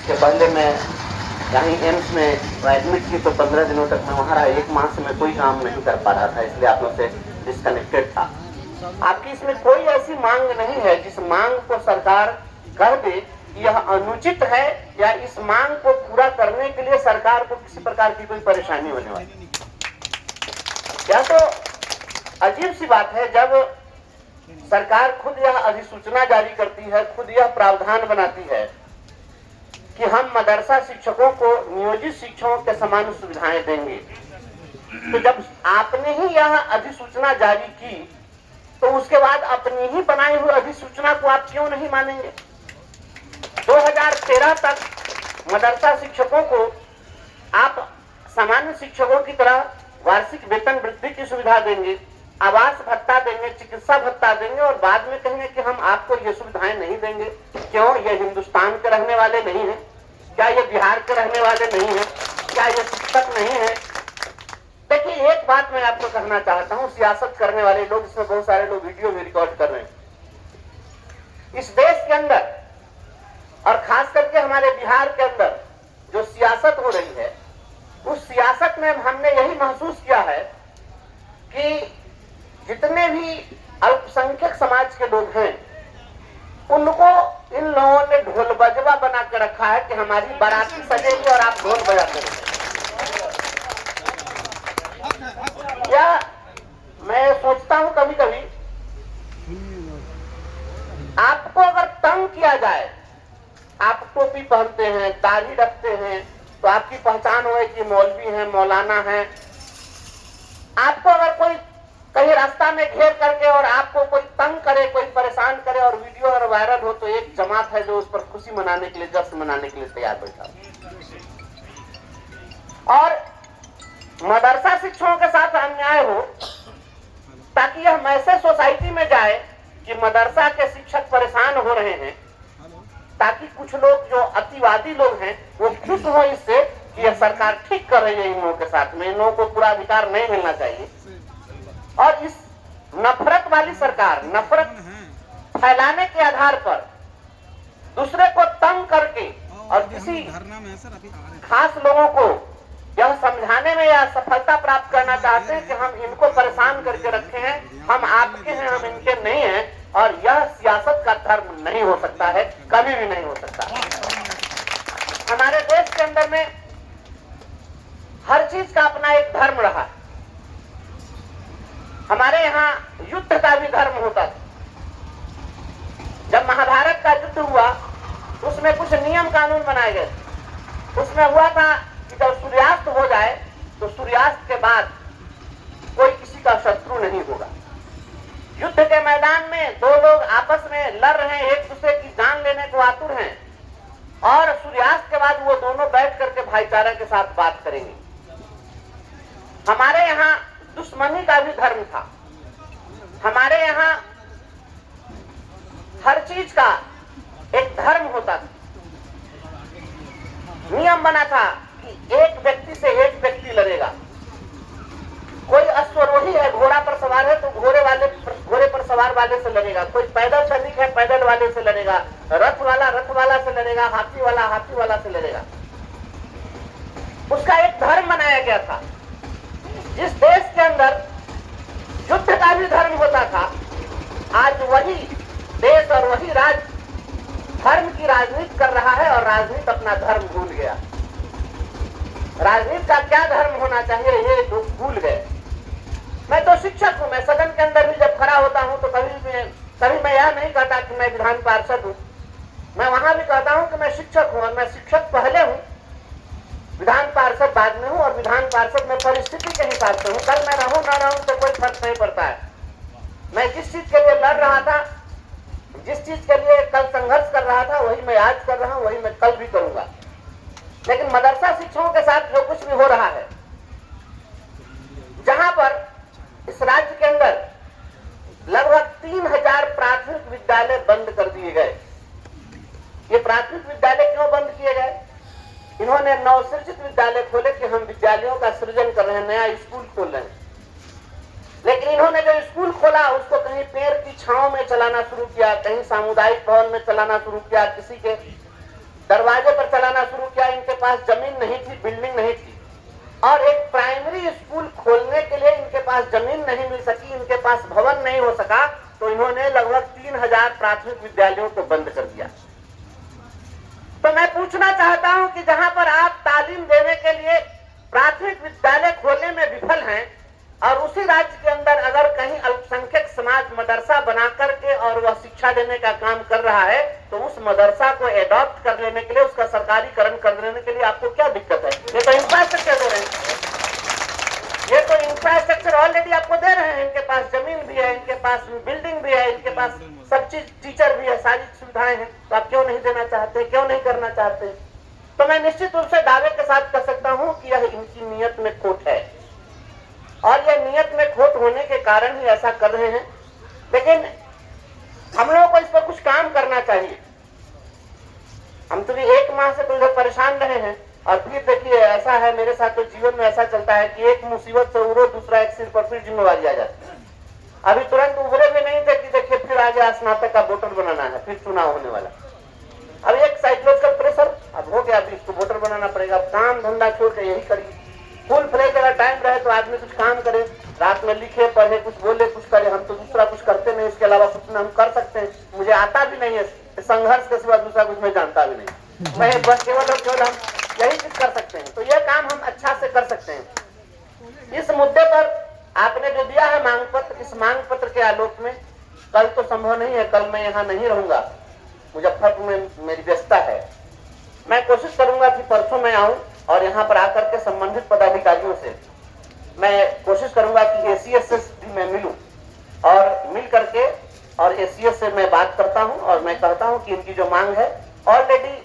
कि पहले मैं यहीं एम्स में एडमिट थी तो 15 दिनों तक मैं वहाँ रहा। 1 माह से मैं कोई काम नहीं कर पा रहा था, इसलिए आप लोग से डिस्कनेक्टेड था। आपकी इसमें कोई ऐसी मांग नहीं है जिस मांग को सरकार कह दे यह अनुचित है या इस मांग को पूरा करने के लिए सरकार को किसी प्रकार की कोई परेशानी होने वाली। या तो अजीब सी बात है जब सरकार खुद यह अधिसूचना जारी करती है, खुद यह प्रावधान बनाती है कि हम मदरसा शिक्षकों को नियोजित शिक्षकों के समान सुविधाएं देंगे। तो जब आपने ही यह अधिसूचना जारी की तो उसके बाद अपनी ही बनाई हुई अधिसूचना को आप क्यों नहीं मानेंगे? 2013 तक मदरसा शिक्षकों को आप सामान्य शिक्षकों की तरह वार्षिक वेतन वृद्धि की सुविधा देंगे, आवास भत्ता देंगे, चिकित्सा भत्ता देंगे और बाद में कहेंगे कि हम आपको ये सुविधाएं नहीं देंगे। क्यों? ये हिंदुस्तान के रहने वाले नहीं हैं क्या? ये बिहार के रहने वाले नहीं हैं क्या? ये शिक्षक नहीं है? देखिए, एक बात मैं आपको कहना चाहता हूं, सियासत करने वाले लोग, इसमें बहुत सारे लोग वीडियो भी रिकॉर्ड कर रहे हैं, इस देश के अंदर और खास करके हमारे बिहार के अंदर जो सियासत हो रही है, उस सियासत में हमने यही महसूस किया है कि जितने भी अल्पसंख्यक समाज के लोग हैं उनको इन लोगों ने ढोल बजवा बना के रखा है कि हमारी बाराती सजेगी और आप ढोल बजाते रहे। या मैं सोचता हूं कभी कभी आपको अगर तंग किया जाए, आप टोपी पहनते हैं, दाढ़ी रखते हैं तो आपकी पहचान हो कि मौलवी हैं, मौलाना हैं। आपको अगर कोई कहीं रास्ता में घेर करके और आपको कोई तंग करे, कोई परेशान करे और वीडियो और वायरल हो तो एक जमात है जो उस पर खुशी मनाने के लिए, जश्न मनाने के लिए तैयार बैठा। और मदरसा शिक्षकों के साथ अन्याय हो ताकि यह मैसेज सोसाइटी में जाए कि मदरसा के शिक्षक परेशान हो रहे हैं, ताकि कुछ लोग जो अतिवादी लोग हैं वो खुश हो इससे कि यह सरकार ठीक कर रही है इन लोगों के साथ में, इन लोगों को पूरा अधिकार नहीं मिलना चाहिए। और इस नफरत वाली सरकार नफरत फैलाने के आधार पर दूसरे को तंग करके और किसी खास लोगों को यह समझाने में या सफलता प्राप्त करना चाहते हैं कि हम इनको परेशान करके रखे हैं, हम आपके हैं, हम इनके नहीं हैं। और यह सियासत का धर्म नहीं हो सकता है, कभी भी नहीं हो सकता। हमारे देश के अंदर में हर चीज का अपना एक धर्म रहा। हमारे यहाँ युद्ध का भी धर्म होता था। जब महाभारत का युद्ध हुआ उसमें कुछ नियम कानून बनाए गए। उसमें हुआ था कि जब सूर्यास्त हो जाए तो सूर्यास्त के बाद कोई किसी का शत्रु नहीं होगा। युद्ध के मैदान में दो लोग आपस में लड़ रहे हैं, एक दूसरे की जान लेने को आतुर हैं और सूर्यास्त के बाद वो दोनों बैठ करके भाईचारे के साथ बात करेंगे। हमारे यहाँ दुश्मनी का भी धर्म था। हमारे यहाँ हर चीज का एक धर्म होता था। नियम बना था कि एक व्यक्ति से एक व्यक्ति लड़ेगा। कोई अश्वरोही है, घोड़ा पर सवार है तो घोड़े पर सवार वाले से लड़ेगा। कोई पैदल सैनिक है, पैदल वाले से लड़ेगा। रथ वाला से लड़ेगा। हाथी वाला से लड़ेगा। उसका एक धर्म बनाया गया था। जिस देश के अंदर युद्ध का भी धर्म होता था, आज वही देश और वही राज्य धर्म की राजनीति कर रहा है और राजनीति अपना धर्म भूल गया। राजनीति का क्या धर्म होना चाहिए ये लोग भूल गए। मैं तो शिक्षक हूं, मैं सदन के अंदर भी जब खड़ा होता हूं तो कभी मैं यह नहीं कहता कि मैं विधान पार्षद हूं। मैं वहां भी कहता हूं कि मैं शिक्षक हूं और मैं शिक्षक पहले हूं, विधान पार्षद बाद में हूं। और विधान पार्षद में परिस्थिति के हिसाब से हूं। कल मैं रहूं ना रहूं तो कोई फर्क नहीं पड़ता है। मैं जिस चीज के लिए लड़ रहा था, जिस चीज के लिए कल संघर्ष कर रहा था, वही मैं आज कर रहा हूं, वही मैं कल भी करूंगा। लेकिन मदरसा शिक्षकों के साथ जो कुछ भी हो रहा है, जहां पर इस राज्य के अंदर लगभग 3000 प्राथमिक विद्यालय बंद कर दिए गए। ये प्राथमिक विद्यालय क्यों बंद किए गए? इन्होंने नवसृजित विद्यालय खोले कि हम विद्यालयों का सृजन कर रहे हैं, नया स्कूल खोल रहे हैं। लेकिन इन्होंने जो स्कूल खोला उसको कहीं पेड़ की छांव में चलाना शुरू किया, कहीं सामुदायिक भवन में चलाना शुरू किया, किसी के दरवाजे पर चलाना शुरू किया। इनके पास जमीन नहीं थी, बिल्डिंग नहीं थी, और एक प्राइमरी स्कूल खोलने के लिए इनके पास जमीन नहीं मिल सकी, इनके पास भवन नहीं हो सका, तो इन्होंने लगभग 3000 प्राथमिक विद्यालयों को बंद कर दिया। तो मैं पूछना चाहता हूं कि जहां पर आप तालीम देने के लिए प्राथमिक विद्यालय खोलने में विफल हैं, और उसी राज्य के अंदर अगर कहीं अल्पसंख्यक समाज मदरसा बना करके और वह शिक्षा देने का काम कर रहा है, तो उस मदरसा को एडॉप्ट कर लेने के लिए, उसका सरकारीकरण कर लेने के लिए आपको क्या दिक्कत है? ये तो इंफ्रास्ट्रक्चर दे रहे हैं, ये तो इंफ्रास्ट्रक्चर ऑलरेडी आपको दे रहे हैं। इनके पास जमीन भी है, इनके पास बिल्डिंग भी है, इनके पास सब चीज, टीचर भी है, सारी सुविधाएं हैं, तो आप क्यों नहीं देना चाहते, क्यों नहीं करना चाहते? तो मैं निश्चित रूप से दावे के साथ कह सकता हूं कि यह इनकी नियत में खोट है, और यह नियत में खोट होने के कारण ही ऐसा कर रहे हैं। लेकिन हम लोगों को इस पर कुछ काम करना चाहिए। हम तो 1 माह से तो इधर परेशान रहे हैं, और फिर देखिए ऐसा है, मेरे साथ तो जीवन में ऐसा चलता है कि एक मुसीबत से उबरो, दूसरा एक सिर पर फिर जिम्मेवारी आ जाती है। अभी तुरंत उभरे भी नहीं थे कि देखिए फिर आगे स्नातक का वोटर बनाना है, फिर चुनाव होने वाला। अब एक साइकोलॉजिकल प्रेशर अब हो गया, अभी इसको वोटर बनाना पड़ेगा। काम धंधा छोड़ के यही करिए। फुल फ्लेज अगर टाइम रहे तो आदमी कुछ काम करे, रात में लिखे पढ़े, कुछ बोले, कुछ करे। हम तो दूसरा कुछ करते नहीं, इसके अलावा कुछ हम कर सकते हैं। मुझे आता भी नहीं है संघर्ष के सिवा दूसरा कुछ मैं जानता भी नहीं। मैं बस केवल और केवल हम यही चीज कर सकते हैं, तो यह काम हम अच्छा से कर सकते हैं। इस मुद्दे पर आपने जो दिया है मांग पत्र, इस मांग पत्र के आलोक में, कल तो संभव नहीं है, कल मैं यहाँ नहीं रहूंगा, मुजफ्फरपुर में मेरी व्यस्तता है। मैं कोशिश करूंगा कि परसों मैं आऊं और यहाँ पर आकर के संबंधित पदाधिकारियों से मैं कोशिश करूंगा कि एसीएस से मैं मिलूं, और मिल करके और एसीएस से मैं बात करता हूं, और मैं कहता हूं कि इनकी जो मांग है ऑलरेडी